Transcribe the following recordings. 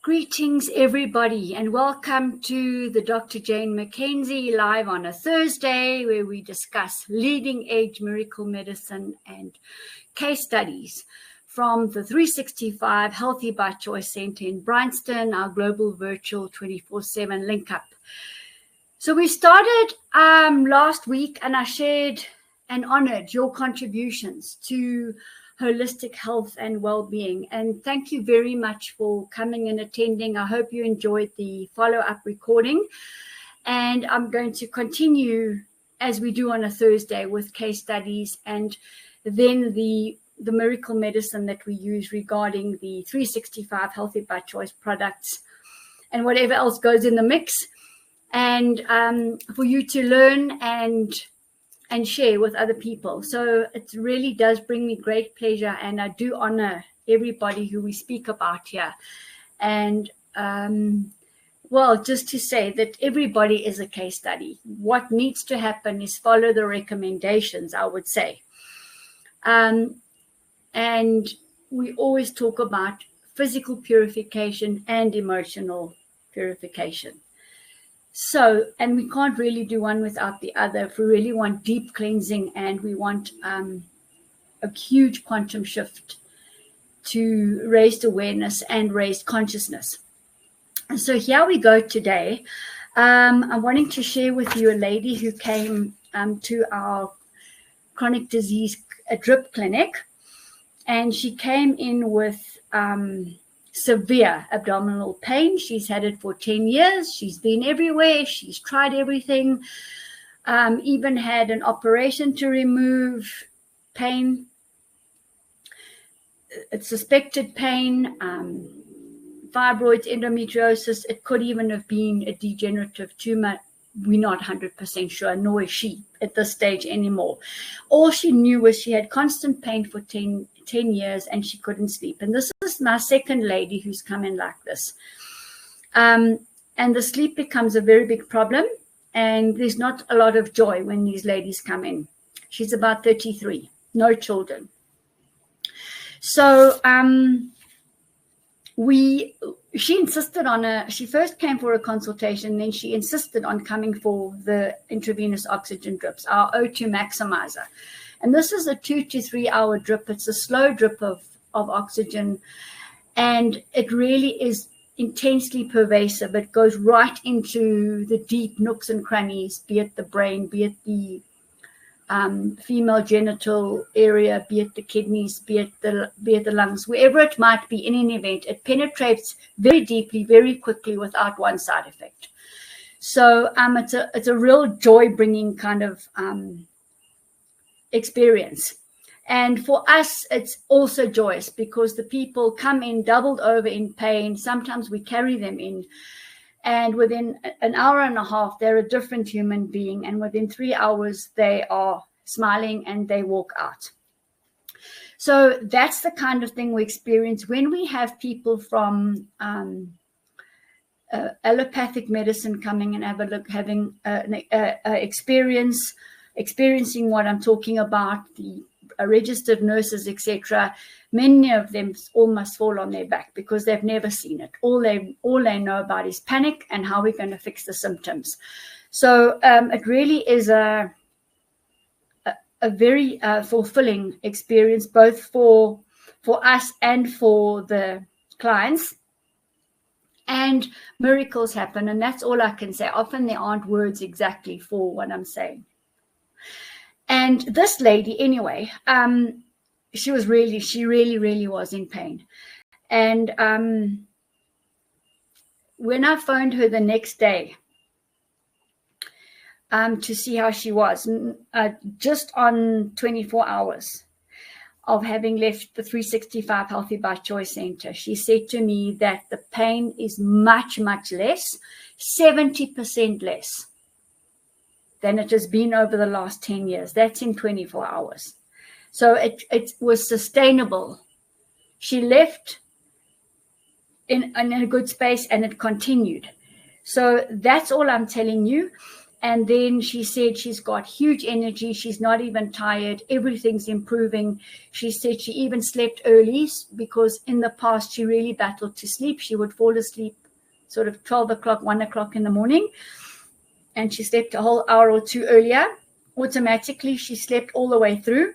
Greetings, everybody, and welcome to the Dr. Jane Mackenzie live on a Thursday, where we discuss leading-edge miracle medicine and case studies from the 365 Healthy by Choice Center in Bryanston, our global virtual 24/7 link-up. So we started last week, and I shared and honored your contributions to holistic health and well-being. And thank you very much for coming and attending. I hope you enjoyed the follow-up recording. And I'm going to continue, as we do on a Thursday, with case studies and then the miracle medicine that we use regarding the 365 Healthy by Choice products and whatever else goes in the mix. And for you to learn and share with other people. So it really does bring me great pleasure, and I do honor everybody who we speak about here. And just to say that everybody is a case study. What needs to happen is follow the recommendations, I would say. And we always talk about physical purification and emotional purification. So, and we can't really do one without the other if we really want deep cleansing and we want a huge quantum shift to raised awareness and raised consciousness. And so here we go today. I'm wanting to share with you a lady who came to our chronic disease drip clinic, and she came in with severe abdominal pain. She's had it for 10 years. She's been everywhere. She's tried everything, even had an operation to remove pain, suspected pain, fibroids, endometriosis. It could even have been a degenerative tumor. We're not 100% sure, nor is she at this stage anymore. All she knew was she had constant pain for 10 years and she couldn't sleep. And this is my second lady who's come in like this. And the sleep becomes a very big problem, and there's not a lot of joy when these ladies come in. She's about 33, no children. So she insisted on she first came for a consultation, then she insisted on coming for the intravenous oxygen drips, our O2 maximizer. And this is a 2 to 3 hour drip. It's a slow drip of oxygen, and it really is intensely pervasive. It goes right into the deep nooks and crannies, be it the brain, be it the female genital area, be it the kidneys, be it the lungs, wherever it might be. In any event, it penetrates very deeply, very quickly, without one side effect. So it's a real joy-bringing kind of experience. And for us, it's also joyous because the people come in doubled over in pain. Sometimes we carry them in, and within an hour and a half, they're a different human being. And within 3 hours, they are smiling and they walk out. So that's the kind of thing we experience when we have people from allopathic medicine coming and have a look, having experiencing what I'm talking about, the registered nurses, etc. Many of them almost fall on their back because they've never seen it. All they know about is panic and how we're going to fix the symptoms. So it really is a very fulfilling experience, both for us and for the clients. And miracles happen, and that's all I can say. Often there aren't words exactly for what I'm saying. And this lady, anyway, she really was in pain. And when I phoned her the next day to see how she was, just on 24 hours of having left the 365 Healthy by Choice Center, she said to me that the pain is much, much less, 70% less than it has been over the last 10 years. That's in 24 hours. So it was sustainable. She left in a good space and it continued. So that's all I'm telling you. And then she said she's got huge energy. She's not even tired. Everything's improving. She said she even slept early because in the past she really battled to sleep. She would fall asleep sort of 12 o'clock, 1 o'clock in the morning. And she slept a whole hour or two earlier. Automatically, she slept all the way through.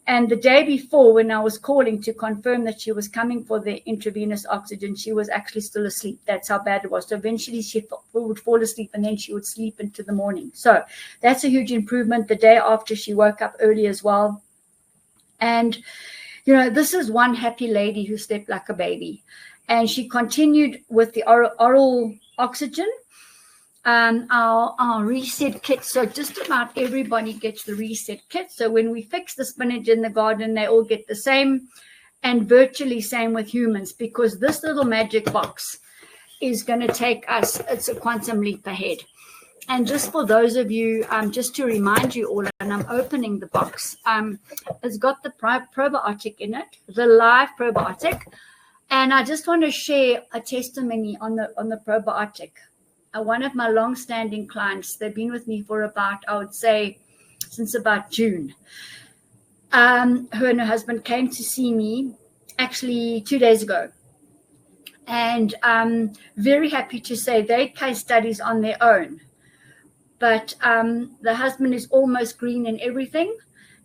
And the day before, when I was calling to confirm that she was coming for the intravenous oxygen, she was actually still asleep. That's how bad it was. So eventually she would fall asleep and then she would sleep into the morning. So that's a huge improvement. The day after, she woke up early as well. And, you know, this is one happy lady who slept like a baby. And she continued with the oral oxygen. Our reset kit. So just about everybody gets the reset kit. So when we fix the spinach in the garden, they all get the same, and virtually same with humans, because this little magic box is going to take us, it's a quantum leap ahead. And just for those of you, just to remind you all, and I'm opening the box, it's got the probiotic in it, the live probiotic. And I just want to share a testimony on the probiotic. One of my long-standing clients, they've been with me for about, I would say, since about June. Her and her husband came to see me actually 2 days ago. And very happy to say they case studies on their own. But the husband is almost green in everything,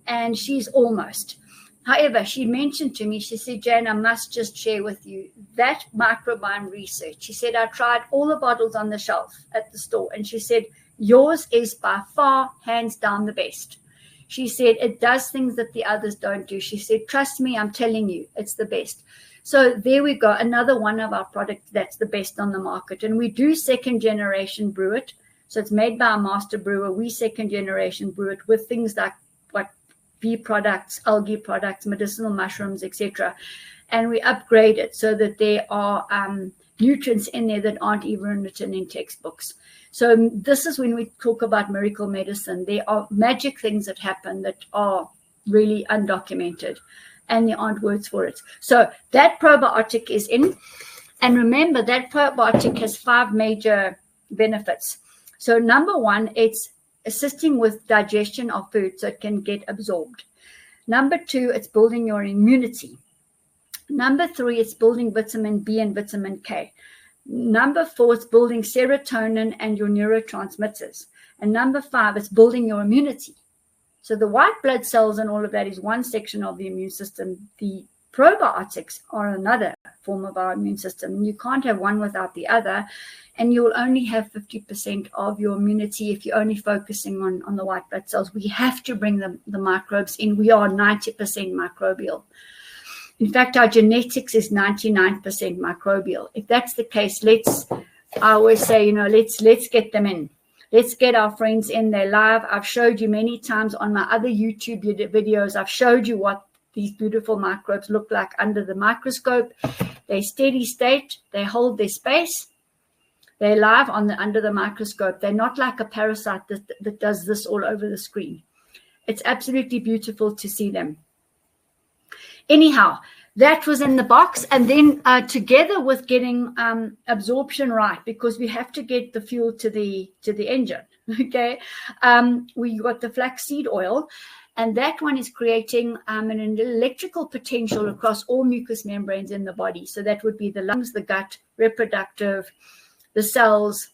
and she's almost. However, she mentioned to me, she said, Jane, I must just share with you that microbiome research. She said, I tried all the bottles on the shelf at the store. And she said, yours is by far, hands down, the best. She said, it does things that the others don't do. She said, trust me, I'm telling you, it's the best. So there we go. Another one of our products that's the best on the market. And we do second generation brew it. So it's made by a master brewer. We second generation brew it with things like bee products, algae products, medicinal mushrooms, etc. And we upgrade it so that there are nutrients in there that aren't even written in textbooks. So this is when we talk about miracle medicine. There are magic things that happen that are really undocumented, and there aren't words for it. So that probiotic is in. And remember, that probiotic has 5 major benefits. So number 1, it's assisting with digestion of food so it can get absorbed. Number 2, it's building your immunity. Number 3, it's building vitamin B and vitamin K. Number 4, it's building serotonin and your neurotransmitters. And number 5, it's building your immunity. So the white blood cells and all of that is one section of the immune system. The probiotics are another form of our immune system. You can't have one without the other. And you'll only have 50% of your immunity if you're only focusing on the white blood cells. We have to bring the microbes in. We are 90% microbial. In fact, our genetics is 99% microbial. If that's the case, I always say, let's get them in. Let's get our friends in there live. I've showed you many times on my other YouTube videos. I've showed you what these beautiful microbes look like under the microscope. They're steady state. They hold their space. They're live under the microscope. They're not like a parasite that does this all over the screen. It's absolutely beautiful to see them. Anyhow, that was in the box. And then together with getting absorption right, because we have to get the fuel to the engine, okay? We got the flaxseed oil, and that one is creating an electrical potential across all mucous membranes in the body. So that would be the lungs, the gut, reproductive, the cells,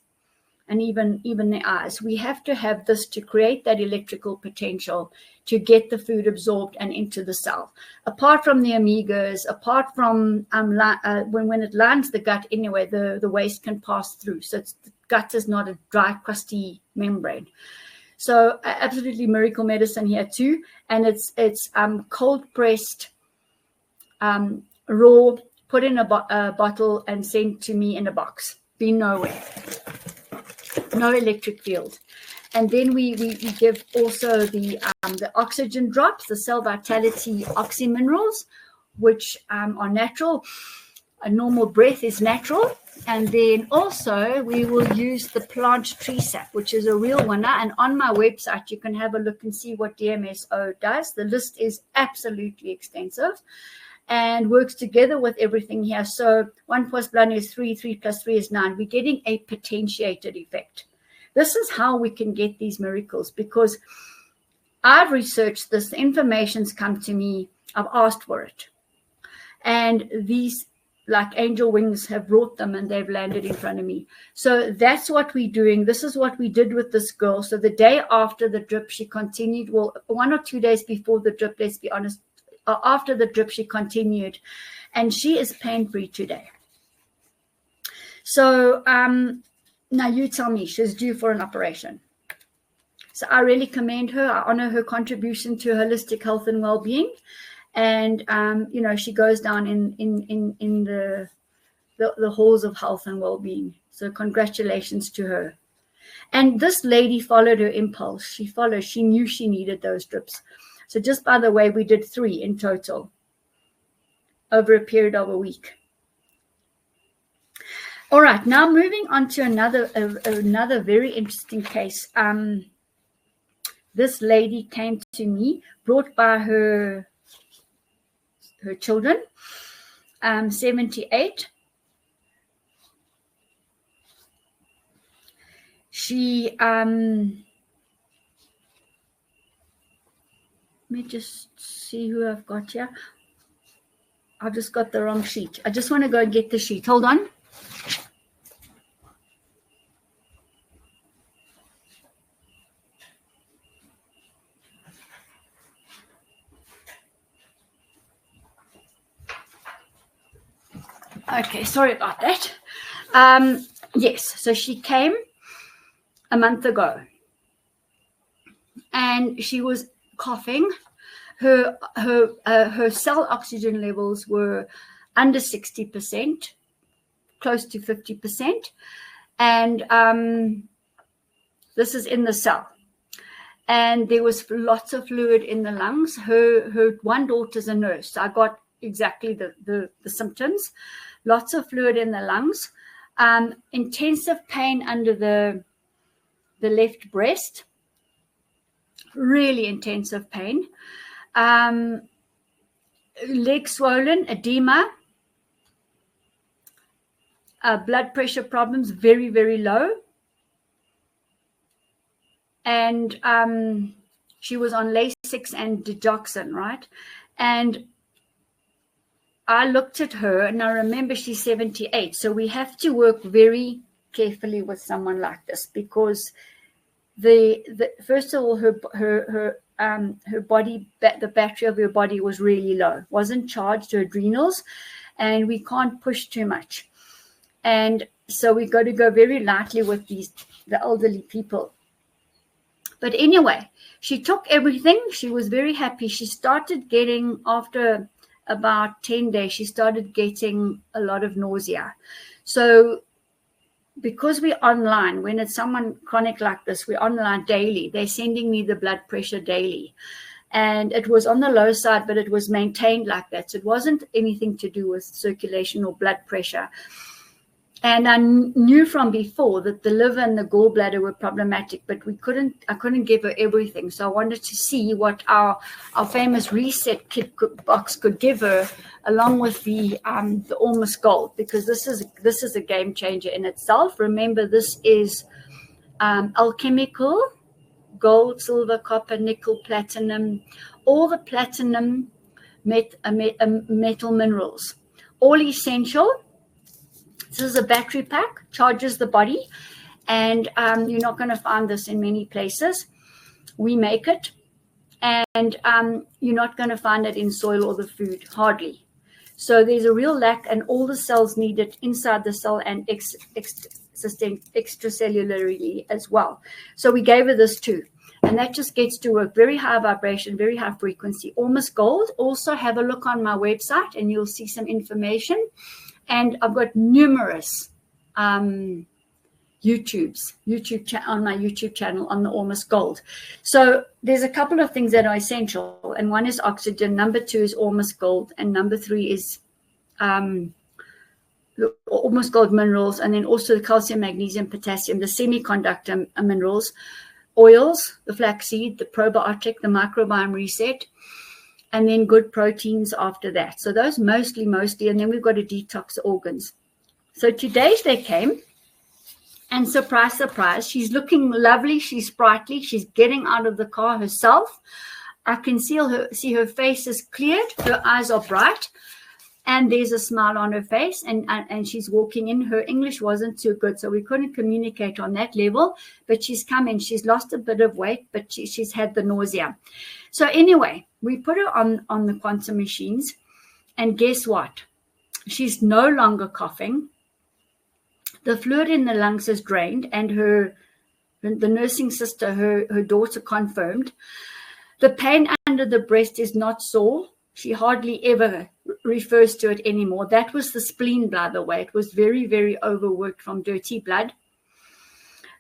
and even the eyes. We have to have this to create that electrical potential to get the food absorbed and into the cell. Apart from the omegas, apart from when it lines the gut anyway, the waste can pass through. So the gut is not a dry, crusty membrane. So absolutely miracle medicine here too. And it's cold pressed, raw, put in a bottle and sent to me in a box. Be nowhere, no electric field. And then we give also the oxygen drops, the cell vitality oxy minerals, which are natural. A normal breath is natural. And then also we will use the plant tree sap, which is a real winner. And on my website, you can have a look and see what DMSO does. The list is absolutely extensive and works together with everything here. So 1 + 1 is 3, 3 + 3 is 9. We're getting a potentiated effect. This is how we can get these miracles, because I've researched this. The information's come to me. I've asked for it. And these, like angel wings, have brought them and they've landed in front of me. So that's what we're doing. This is what we did with this girl. So the day after the drip, she continued. Well, 1 or 2 days before the drip, let's be honest, after the drip, she continued. And she is pain-free today. So now you tell me, she's due for an operation. So I really commend her. I honor her contribution to holistic health and well-being. And, you know, she goes down in the halls of health and well-being. So congratulations to her. And this lady followed her impulse. She knew she needed those drips. So just by the way, we did 3 in total over a period of a week. All right, now moving on to another very interesting case. This lady came to me, brought by her children, 78. She, let me just see who I've got here. I've just got the wrong sheet. I just want to go and get the sheet. Hold on. Okay, sorry about that. Yes, so she came a month ago and she was coughing. Her cell oxygen levels were under 60%, close to 50%. And this is in the cell. And there was lots of fluid in the lungs. Her one daughter's a nurse. So I got exactly the symptoms. Lots of fluid in the lungs, intensive pain under the left breast, really intensive pain, leg swollen, edema, blood pressure problems, very, very low. And she was on Lasix and digoxin, right? And I looked at her, and I remember she's 78. So we have to work very carefully with someone like this, because the first of all, her body, the battery of her body was really low, wasn't charged, her adrenals, and we can't push too much. And so we got to go very lightly with the elderly people. But anyway, she took everything. She was very happy. She started getting, after about 10 days, she started getting a lot of nausea. So because we're online, when it's someone chronic like this, we're online daily. They're sending me the blood pressure daily. And it was on the low side, but it was maintained like that. So it wasn't anything to do with circulation or blood pressure. And I knew from before that the liver and the gallbladder were problematic, but I couldn't give her everything. So I wanted to see what our famous reset kit box could give her, along with the Almost Gold, because this is a game changer in itself. Remember, this is alchemical, gold, silver, copper, nickel, platinum, all the platinum metal minerals, all essential. This is a battery pack, charges the body, and you're not going to find this in many places. We make it, and you're not going to find it in soil or the food, hardly. So there's a real lack, and all the cells need it inside the cell and extracellularly as well. So we gave her this too, and that just gets to work. Very high vibration, very high frequency. Almost Gold. Also have a look on my website, and you'll see some information. And I've got numerous on my YouTube channel on the Almost Gold. So there's a couple of things that are essential, and one is oxygen, number 2 is Almost Gold, and number 3 is the Almost Gold minerals, and then also the calcium, magnesium, potassium, the semiconductor minerals, oils, the flaxseed, the probiotic, the microbiome reset, and then good proteins after that. So those mostly, and then we've got to detox organs. So today they came, And surprise, surprise, she's looking lovely. She's sprightly. She's getting out of the car herself. I can see her face is cleared. Her eyes are bright. And there's a smile on her face, and she's walking in. Her English wasn't too good, so we couldn't communicate on that level. But she's come in. She's lost a bit of weight, but she's had the nausea. So anyway, we put her on the quantum machines, and guess what? She's no longer coughing. The fluid in the lungs is drained, and the nursing sister, her daughter, confirmed. The pain under the breast is not sore. She hardly ever refers to it anymore. That was the spleen, by the way. It was very, very overworked from dirty blood.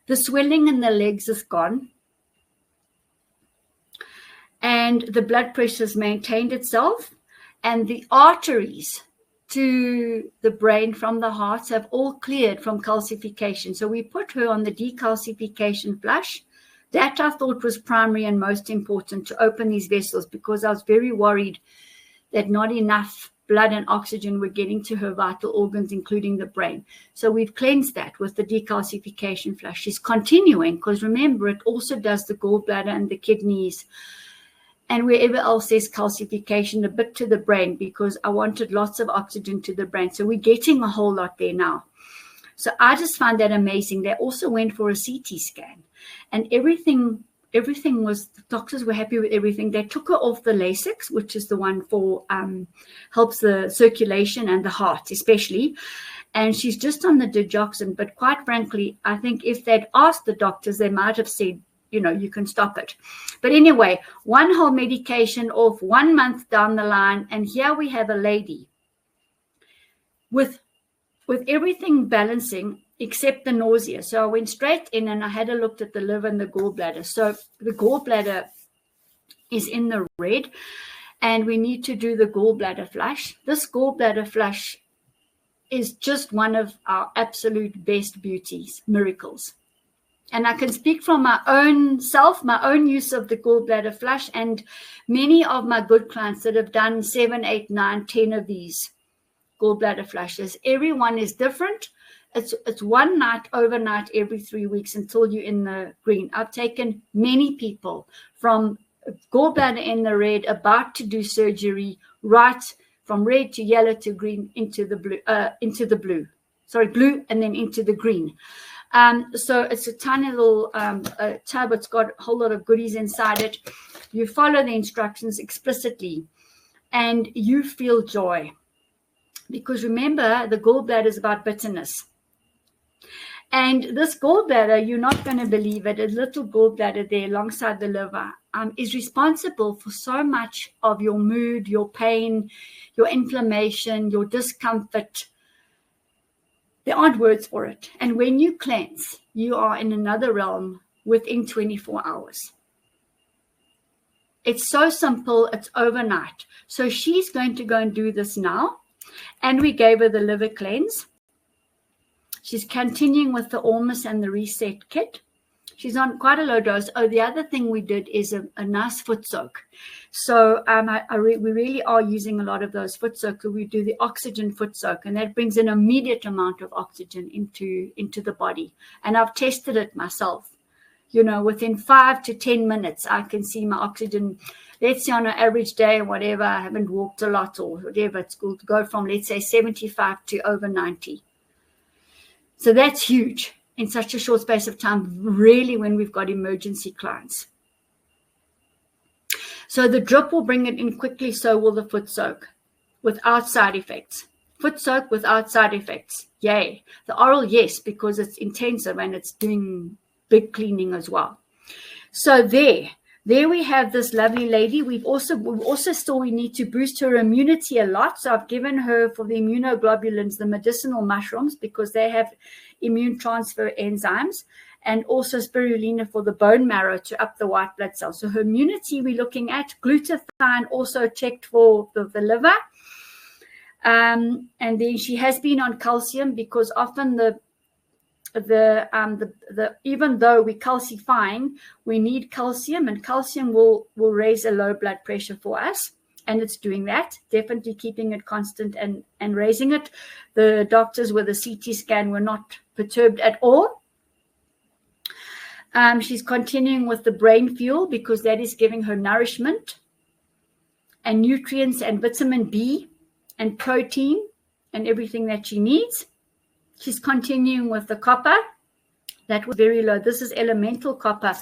The swelling in the legs is gone. And the blood pressure has maintained itself. And the arteries to the brain from the heart have all cleared from calcification. So we put her on the decalcification flush. That I thought was primary and most important, to open these vessels, because I was very worried that not enough blood and oxygen were getting to her vital organs, including the brain. So we've cleansed that with the decalcification flush. She's continuing, because remember, it also does the gallbladder and the kidneys and wherever else there's calcification, a bit to the brain, because I wanted lots of oxygen to the brain. So we're getting a whole lot there now. So I just found that amazing. They also went for a CT scan, and everything was, the doctors were happy with everything. They took her off the Lasix, which is the one for helps the circulation and the heart especially, and she's just on the digoxin. But quite frankly, I think if they'd asked the doctors, they might have said, you can stop it. But anyway, one whole medication off 1 month down the line, and here we have a lady with everything balancing except the nausea. So I went straight in and I had a look at the liver and the gallbladder. So the gallbladder is in the red, and we need to do the gallbladder flush. This gallbladder flush is just one of our absolute best beauties, miracles. And I can speak from my own self, my own use of the gallbladder flush, and many of my good clients that have done 7, 8, 9, 10 of these gallbladder flushes. Everyone is different. It's one night, overnight, every 3 weeks until you're in the green. I've taken many people from gallbladder in the red, about to do surgery, right from red to yellow to green into the blue. Blue, and then into the green. So it's a tiny little tub. It's got a whole lot of goodies inside it. You follow the instructions explicitly, and you feel joy. Because remember, the gallbladder is about bitterness. And this gallbladder, you're not going to believe it, a little gallbladder there alongside the liver is responsible for so much of your mood, your pain, your inflammation, your discomfort. There aren't words for it. And when you cleanse, you are in another realm within 24 hours. It's so simple. It's overnight. So she's going to go and do this now. And we gave her the liver cleanse. She's continuing with the Ormus and the Reset kit. She's on quite a low dose. Oh, the other thing we did is a nice foot soak. So we really are using a lot of those foot soaks. We do the oxygen foot soak, and that brings an immediate amount of oxygen into the body. And I've tested it myself. Within 5 to 10 minutes, I can see my oxygen. Let's say on an average day or whatever, I haven't walked a lot or whatever it's called, to go from, let's say, 75 to over 90. So that's huge in such a short space of time, really, when we've got emergency clients. So the drip will bring it in quickly, so will the foot soak, without side effects. Foot soak without side effects. Yay. The oral, yes, because it's intensive and it's doing big cleaning as well. So there we have this lovely lady. We also still need to boost her immunity a lot. So I've given her, for the immunoglobulins, the medicinal mushrooms, because they have immune transfer enzymes, and also spirulina for the bone marrow to up the white blood cells. So her immunity we're looking at. Glutathione also checked for the liver. And then she has been on calcium, because often even though we're calcifying, we need calcium, and calcium will raise a low blood pressure for us, and it's doing that, definitely keeping it constant and raising it. The doctors with the CT scan were not perturbed at all. She's continuing with the brain fuel because that is giving her nourishment and nutrients and vitamin B and protein and everything that she needs. She's continuing with the copper. That was very low. This is elemental copper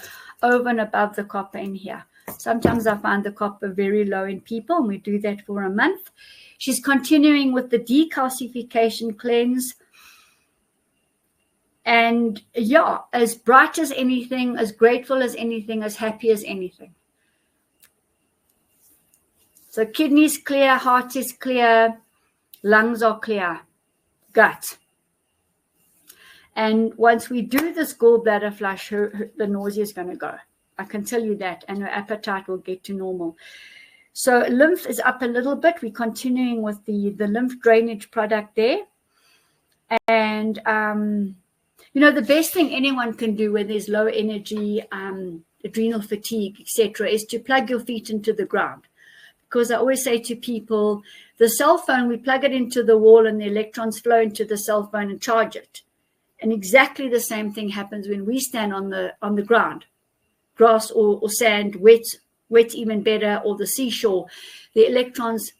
over and above the copper in here. Sometimes I find the copper very low in people, and we do that for a month. She's continuing with the decalcification cleanse. And yeah, as bright as anything, as grateful as anything, as happy as anything. So kidneys clear, heart is clear, lungs are clear, gut. And once we do this gallbladder flush, the nausea is going to go. I can tell you that, and her appetite will get to normal. So lymph is up a little bit. We're continuing with the lymph drainage product there. And, the best thing anyone can do when there's low energy, adrenal fatigue, etc., is to plug your feet into the ground. Because I always say to people, the cell phone, we plug it into the wall and the electrons flow into the cell phone and charge it. And exactly the same thing happens when we stand on the ground, grass or sand, wet even better, or the seashore. The electrons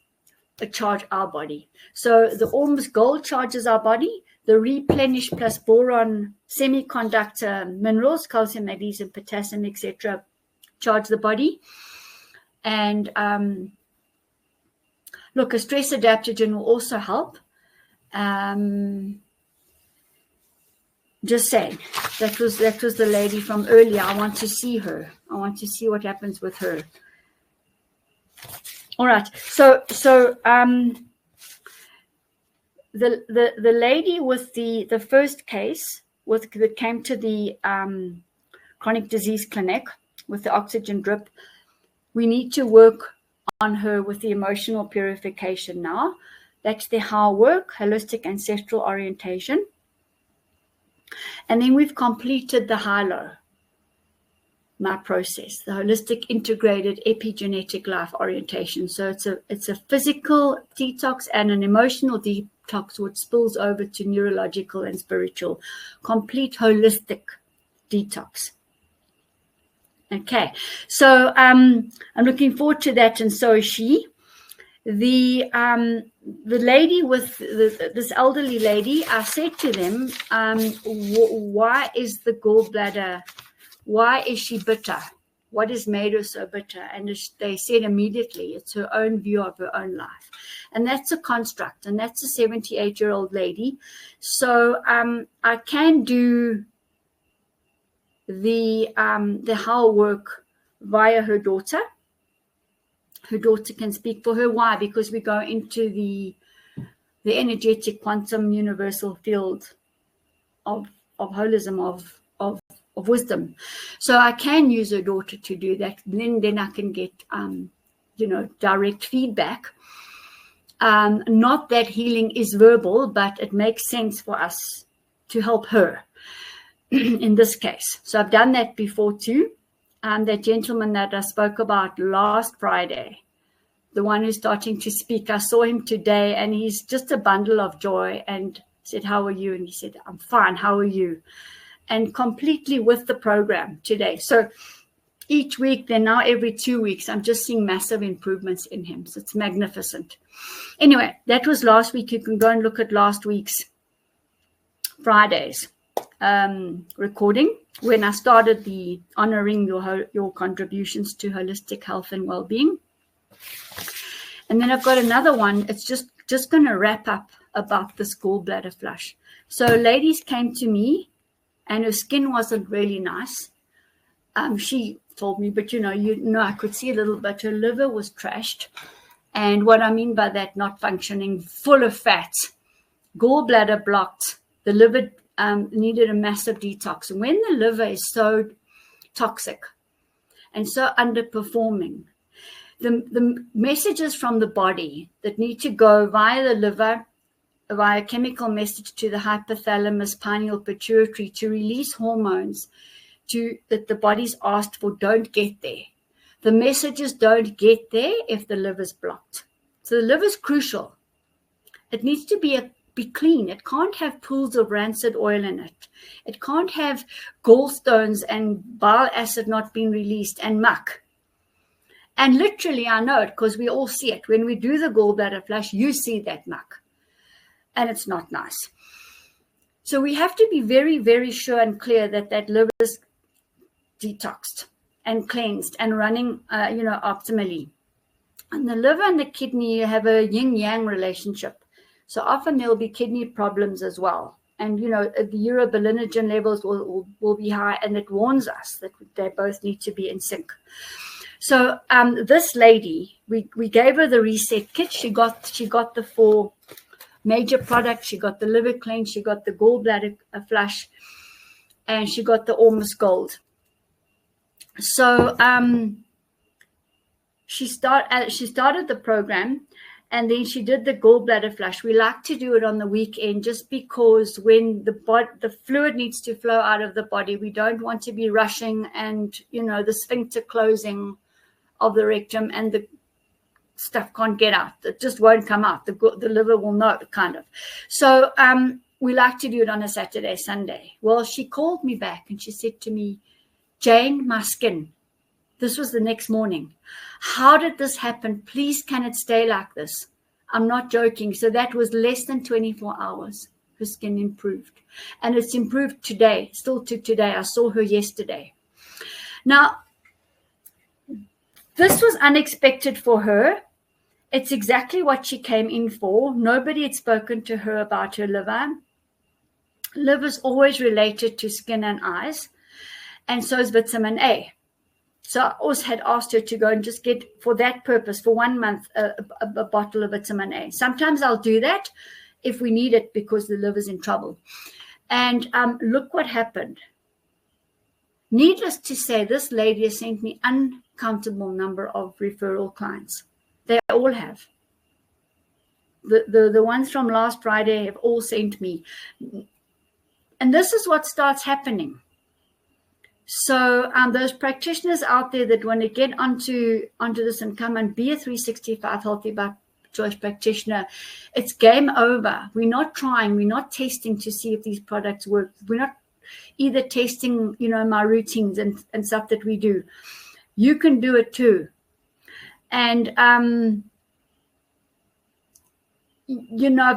charge our body. So the Ormus gold charges our body. The replenish plus boron semiconductor minerals, calcium, magnesium, potassium, etc., charge the body. And look, a stress adaptogen will also help. Just saying, that was the lady from earlier. I want to see her. I want to see what happens with her. All right. So the lady with the first case that came to the chronic disease clinic with the oxygen drip, we need to work on her with the emotional purification now. That's the HAO work, holistic ancestral orientation. And then we've completed the HIELO, my process, the holistic integrated epigenetic life orientation. So it's a physical detox and an emotional detox, which spills over to neurological and spiritual, complete holistic detox. Okay, so I'm looking forward to that, and so is she. The lady with this elderly lady, I said to them, why is the gallbladder, why is she bitter? What has made her so bitter? And they said immediately, it's her own view of her own life. And that's a construct, and that's a 78-year-old lady. So I can do the HAO work via her daughter. Her daughter can speak for her. Why? Because we go into the energetic quantum universal field of holism, of wisdom. So I can use her daughter to do that. Then I can get direct feedback. Not that healing is verbal, but it makes sense for us to help her in this case. So I've done that before too. That gentleman that I spoke about last Friday, the one who's starting to speak, I saw him today, and he's just a bundle of joy, and said, how are you? And he said, I'm fine. How are you? And completely with the program today. So each week, then now every 2 weeks, I'm just seeing massive improvements in him. So it's magnificent. Anyway, that was last week. You can go and look at last week's Friday's recording, when I started the honoring your contributions to holistic health and well-being. And then I've got another one. It's just going to wrap up about this gallbladder flush. So ladies came to me, and her skin wasn't really nice. She told me, but I could see a little bit. Her liver was trashed. And what I mean by that, not functioning, full of fat, gallbladder blocked, the liver needed a massive detox. And when the liver is so toxic and so underperforming, the messages from the body that need to go via the liver, via chemical message to the hypothalamus, pineal pituitary, to release hormones that the body's asked for, don't get there. The messages don't get there if the liver's blocked. So the liver's crucial. It needs to be be clean. It can't have pools of rancid oil in it. It can't have gallstones and bile acid not being released and muck. And literally, I know it because we all see it. When we do the gallbladder flush, you see that muck. And it's not nice. So we have to be very, very sure and clear that that liver is detoxed and cleansed and running, optimally. And the liver and the kidney have a yin-yang relationship. So often there will be kidney problems as well. And, the urobilinogen levels will be high, and it warns us that they both need to be in sync. So this lady, we gave her the reset kit. She got the 4 major products. She got the liver cleanse, she got the gallbladder flush, and she got the Almost Gold. So she started the program, and then she did the gallbladder flush. We like to do it on the weekend just because when the fluid needs to flow out of the body, we don't want to be rushing and, the sphincter closing of the rectum and the stuff can't get out. It just won't come out. The liver will know, kind of. So we like to do it on a Saturday, Sunday. Well, she called me back and she said to me, Jane, my skin. This was the next morning. How did this happen? Please, can it stay like this? I'm not joking. So that was less than 24 hours. Her skin improved. And it's improved today, still to today. I saw her yesterday. Now, this was unexpected for her. It's exactly what she came in for. Nobody had spoken to her about her liver. Liver's always related to skin and eyes. And so is vitamin A. So I also had asked her to go and just get, for that purpose, for 1 month, a bottle of vitamin A. Sometimes I'll do that if we need it because the liver's in trouble. And look what happened. Needless to say, this lady has sent me uncountable number of referral clients. They all have. The ones from last Friday have all sent me. And this is what starts happening. So those practitioners out there that want to get onto this and come and be a 365 Healthy by Choice practitioner, it's game over. We're not trying. We're not testing to see if these products work. We're not either testing, my routines and stuff that we do. You can do it too. And, I've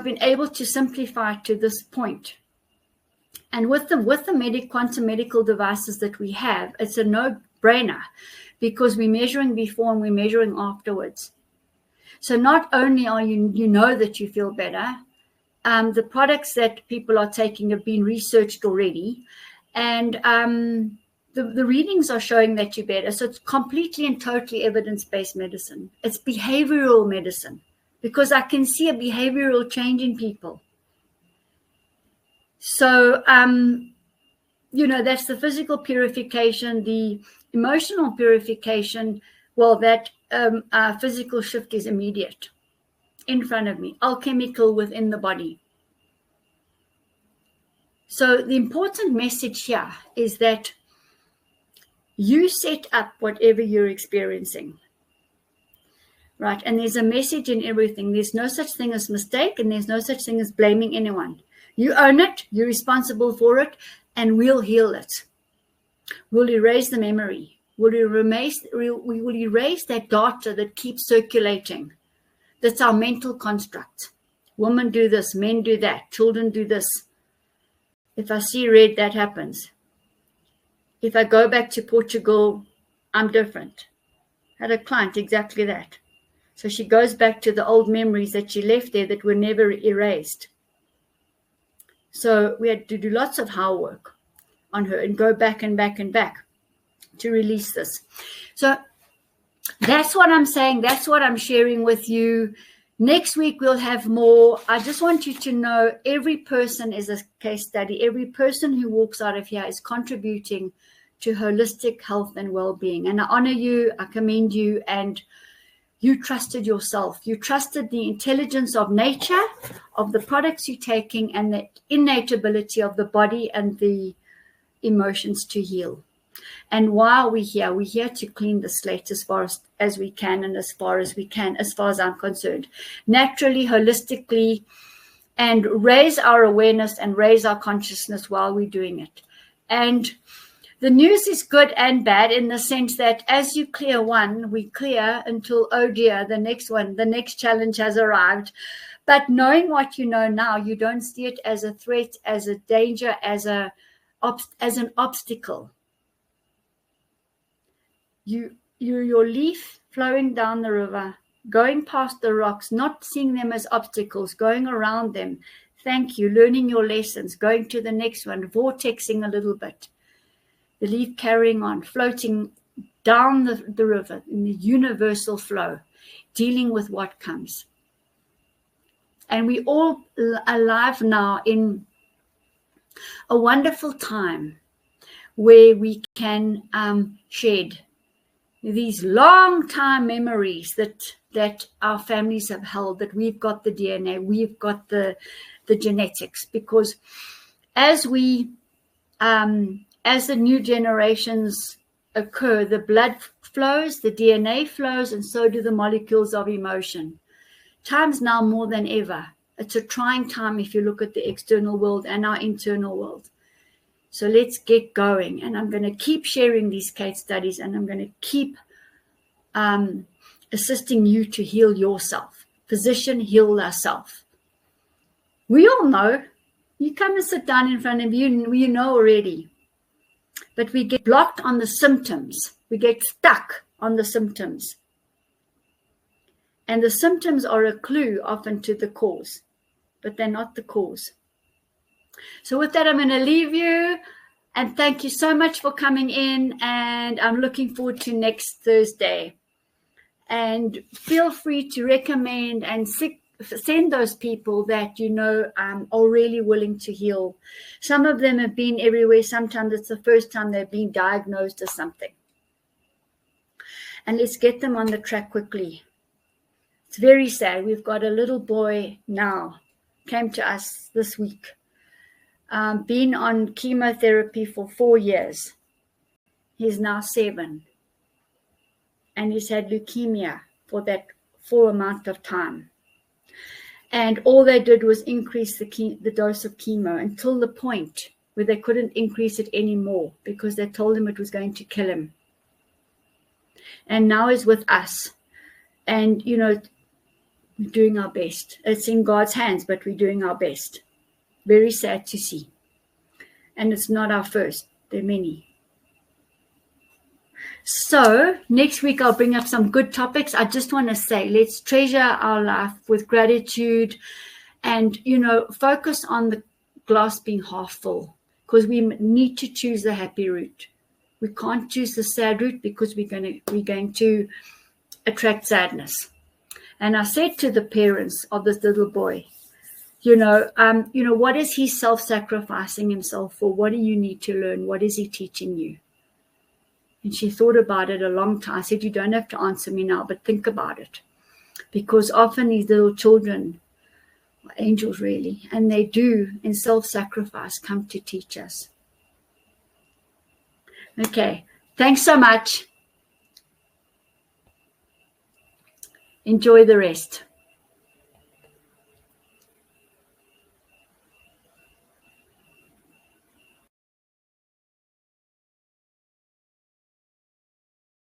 been able to simplify to this point. And with the quantum medical devices that we have, it's a no-brainer because we're measuring before and we're measuring afterwards. So not only are you know that you feel better, the products that people are taking have been researched already, and the readings are showing that you're better. So it's completely and totally evidence-based medicine. It's behavioral medicine because I can see a behavioral change in people. So, that's the physical purification, the emotional purification. Well, that physical shift is immediate in front of me, alchemical within the body. So the important message here is that you set up whatever you're experiencing, right? And there's a message in everything. There's no such thing as mistake, and there's no such thing as blaming anyone. You own it, you're responsible for it, and we'll heal it. We'll erase the memory. We'll erase that data that keeps circulating. That's our mental construct. Women do this, men do that, children do this. If I see red, that happens. If I go back to Portugal, I'm different. I had a client exactly that. So she goes back to the old memories that she left there that were never erased. So we had to do lots of HAO work on her and go back and back and back to release this. So that's what I'm saying. That's what I'm sharing with you. Next week, we'll have more. I just want you to know every person is a case study. Every person who walks out of here is contributing to holistic health and well-being. And I honor you. I commend you. And you trusted yourself. You trusted the intelligence of nature, of the products you're taking, and the innate ability of the body and the emotions to heal. And why are we here? We're here to clean the slate as far as we can and as far as we can, as far as I'm concerned. Naturally, holistically, and raise our awareness and raise our consciousness while we're doing it. And the news is good and bad in the sense that as you clear one, we clear until, oh dear, the next challenge has arrived. But knowing what you know now, you don't see it as a threat, as a danger, as an obstacle. Your leaf flowing down the river, going past the rocks, not seeing them as obstacles, going around them. Thank you, learning your lessons, going to the next one, vortexing a little bit. The leaf carrying on, floating down the river in the universal flow, dealing with what comes. And we all alive now in a wonderful time where we can shed these long time memories that our families have held, that we've got the DNA, we've got the genetics, because as the new generations occur, the blood flows, the DNA flows, and so do the molecules of emotion. Times now more than ever. It's a trying time if you look at the external world and our internal world. So let's get going. And I'm going to keep sharing these case studies, and I'm going to keep assisting you to heal yourself. Physician, heal thyself. We all know. You come and sit down in front of you, and you know already. But we get blocked on the symptoms. We get stuck on the symptoms. And the symptoms are a clue often to the cause, but they're not the cause. So with that, I'm going to leave you. And thank you so much for coming in. And I'm looking forward to next Thursday. And feel free to recommend and send those people that you know are really willing to heal. Some of them have been everywhere. Sometimes it's the first time they've been diagnosed as something. And let's get them on the track quickly. It's very sad. We've got a little boy now, came to us this week, been on chemotherapy for 4 years. He's now 7. And he's had leukemia for that full amount of time. And all they did was increase the dose of chemo until the point where they couldn't increase it anymore because they told him it was going to kill him. And now he's with us. And, you know, we're doing our best. It's in God's hands, but we're doing our best. Very sad to see. And it's not our first. There are many. So next week, I'll bring up some good topics. I just want to say, let's treasure our life with gratitude and, you know, focus on the glass being half full, because we need to choose the happy route. We can't choose the sad route because we're going to attract sadness. And I said to the parents of this little boy, you know, what is he self-sacrificing himself for? What do you need to learn? What is he teaching you? And she thought about it a long time. I said, you don't have to answer me now, but think about it. Because often these little children are angels, really, and they do, in self-sacrifice, come to teach us. Okay, thanks so much. Enjoy the rest.